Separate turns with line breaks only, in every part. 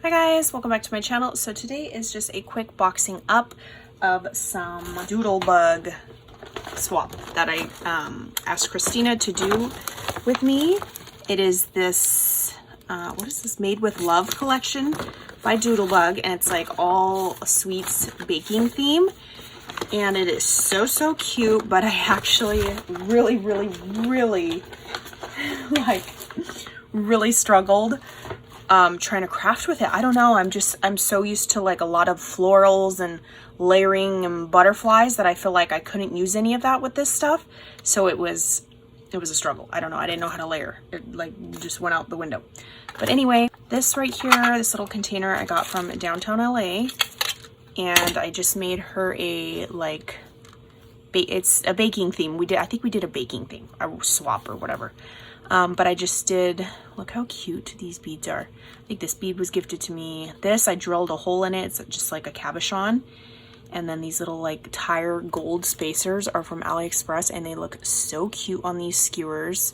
Hi guys, welcome back to my channel. So today is just a quick boxing up of some doodlebug swap that I asked Krystina to do with me. It is this, what is this, Made with Love collection by Doodlebug, and it's like all a baking theme. And it is so cute, but I actually really struggled trying to craft with it. I don't know, I'm so used to like a lot of florals and layering and butterflies that I feel like I couldn't use any of that with this stuff. So it was a struggle. I don't know, I didn't know how to layer. It like just went out the window. But anyway, this right here, this little container I got from downtown LA, and I just made her a like it's a baking theme. I think we did a baking theme, a swap or whatever. But I just did, look how cute these beads are. I think this bead was gifted to me. This, I drilled a hole in it. It's just like a cabochon. And then these little like tire gold spacers are from AliExpress, and they look so cute on these skewers.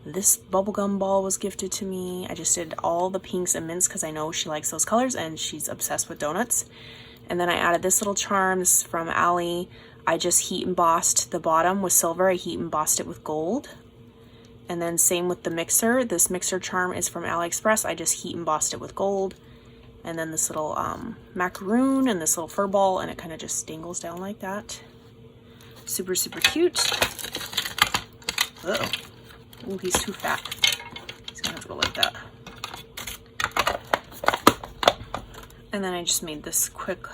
This bubblegum ball was gifted to me. I just did all the pinks and mints because I know she likes those colors and she's obsessed with donuts. And then I added this little charm. This is from Ali. I just heat embossed the bottom with silver. I heat embossed it with gold. And then same with the mixer. This mixer charm is from AliExpress. I just heat embossed it with gold. And then this little macaroon and this little fur ball, and it kind of just dangles down like that. Super cute. Uh-oh. Oh, he's too fat. He's gonna have to go like that. And then I just made this quick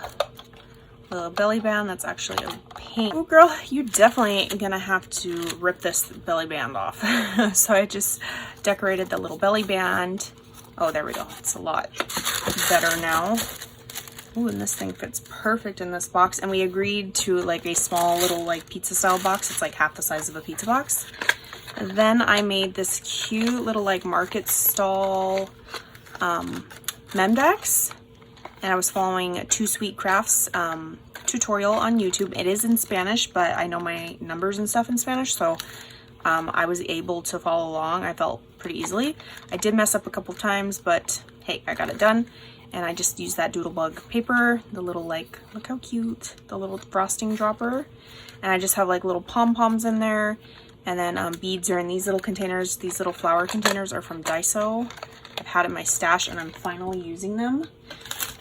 little belly band that's actually a pink. Oh girl, you definitely gonna have to rip this belly band off. So I just decorated the little belly band. Oh, there we go. It's a lot better now. Oh, and this thing fits perfect in this box. And we agreed to like a small little like pizza style box. It's like half the size of a pizza box. And then I made this cute little like market stall Memdex. And I was following Two Sweet Crafts tutorial on YouTube. It is in Spanish, but I know my numbers and stuff in Spanish, so I was able to follow along. I felt pretty easily. I did mess up a couple times, but hey, I got it done. And I just used that doodlebug paper, the little like, look how cute, the little frosting dropper. And I just have like little pom-poms in there. And then beads are in these little containers. These little flower containers are from Daiso. I've had in my stash and I'm finally using them.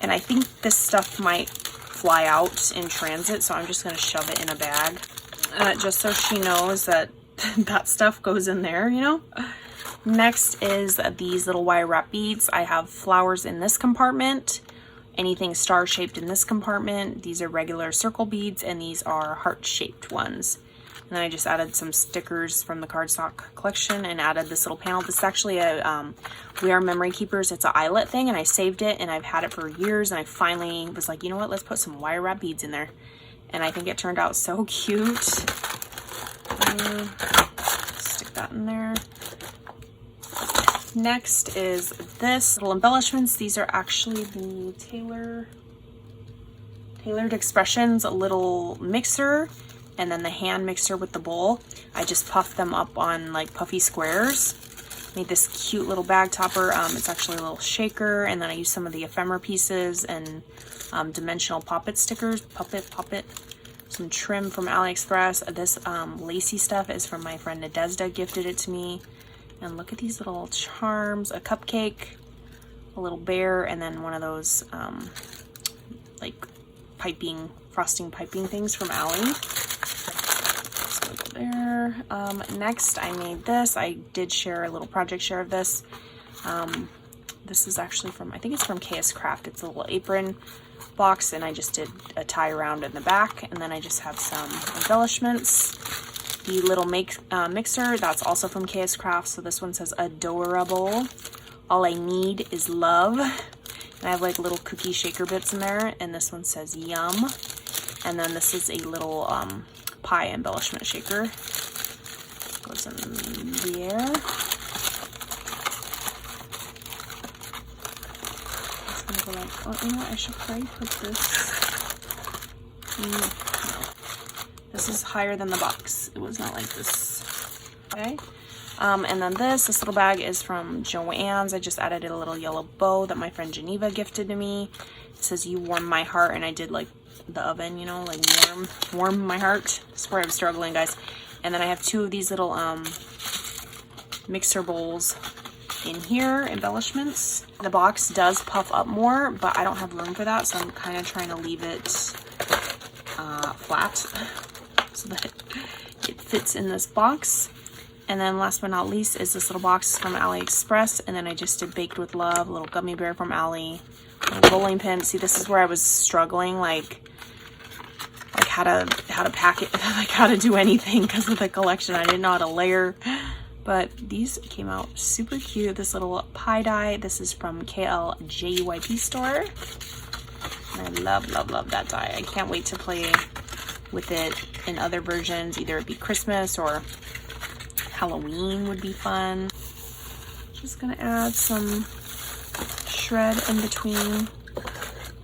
And I think this stuff might fly out in transit, so I'm just going to shove it in a bag. Just so she knows that that stuff goes in there, you know? Next is these little wire wrap beads. I have flowers in this compartment, anything star-shaped in this compartment. These are regular circle beads, and these are heart-shaped ones. And then I just added some stickers from the cardstock collection and added this little panel. This is actually a We Are Memory Keepers. It's an eyelet thing, and I saved it, and I've had it for years, and I finally was like, you know what, let's put some wire wrap beads in there. And I think it turned out so cute. Stick that in there. Next is this little embellishments. These are actually the Tailored Expressions, a little mixer, and then the hand mixer with the bowl. I just puffed them up on like puffy squares. Made this cute little bag topper. It's actually a little shaker, and then I used some of the ephemera pieces and dimensional poppet stickers. Poppet. Some trim from AliExpress. This lacy stuff is from my friend Nadezda, gifted it to me. And look at these little charms. A cupcake, a little bear, and then one of those like frosting piping things from Ali. There. Next I made this. I did share a little project share of this. This is actually from, I think it's from KS Craft. It's a little apron box, and I just did a tie around in the back, and then I just have some embellishments. The little mixer, that's also from KS Craft. So this one says adorable. All I need is love. And I have like little cookie shaker bits in there, and this one says yum. And then this is a little pie embellishment shaker. Goes in there. It's gonna go like, oh, you know what? I should probably put this. No. This is higher than the box. It was not like this. Okay. And then this little bag is from Joann's. I just added a little yellow bow that my friend Geneva gifted to me. It says, "You warm my heart," and I did like the oven, you know, like warm my heart. That's where I'm struggling, guys. And then I have 2 of these little mixer bowls in here, embellishments. The box does puff up more, but I don't have room for that, so I'm kind of trying to leave it flat so that it fits in this box. And then last but not least is this little box from AliExpress, and then I just did Baked with Love, a little gummy bear from Ali, a rolling pin. See, this is where I was struggling, like how to pack it, like how to do anything because of the collection. I didn't know how to layer, but these came out super cute. This little pie die, this is from KLJYP store. And I love that die. I can't wait to play with it in other versions, either it be Christmas or Halloween would be fun. Just gonna add some shred in between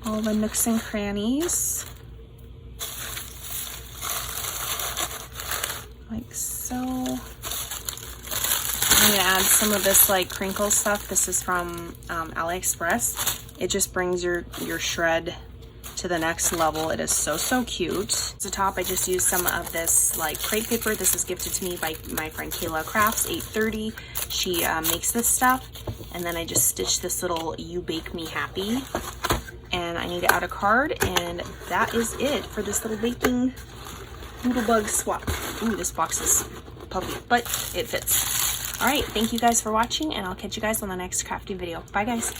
all the nooks and crannies. Like so. I'm gonna add some of this like crinkle stuff. This is from AliExpress. It just brings your shred to the next level. It is so cute. At the top, I just used some of this like crepe paper. This was gifted to me by my friend Kayla Crafts 830. She makes this stuff, and then I just stitched this little "You Bake Me Happy," and I need to add a card, and that is it for this little baking doodlebug swap. Ooh, this box is puffy, but it fits. All right, thank you guys for watching, and I'll catch you guys on the next crafty video. Bye, guys.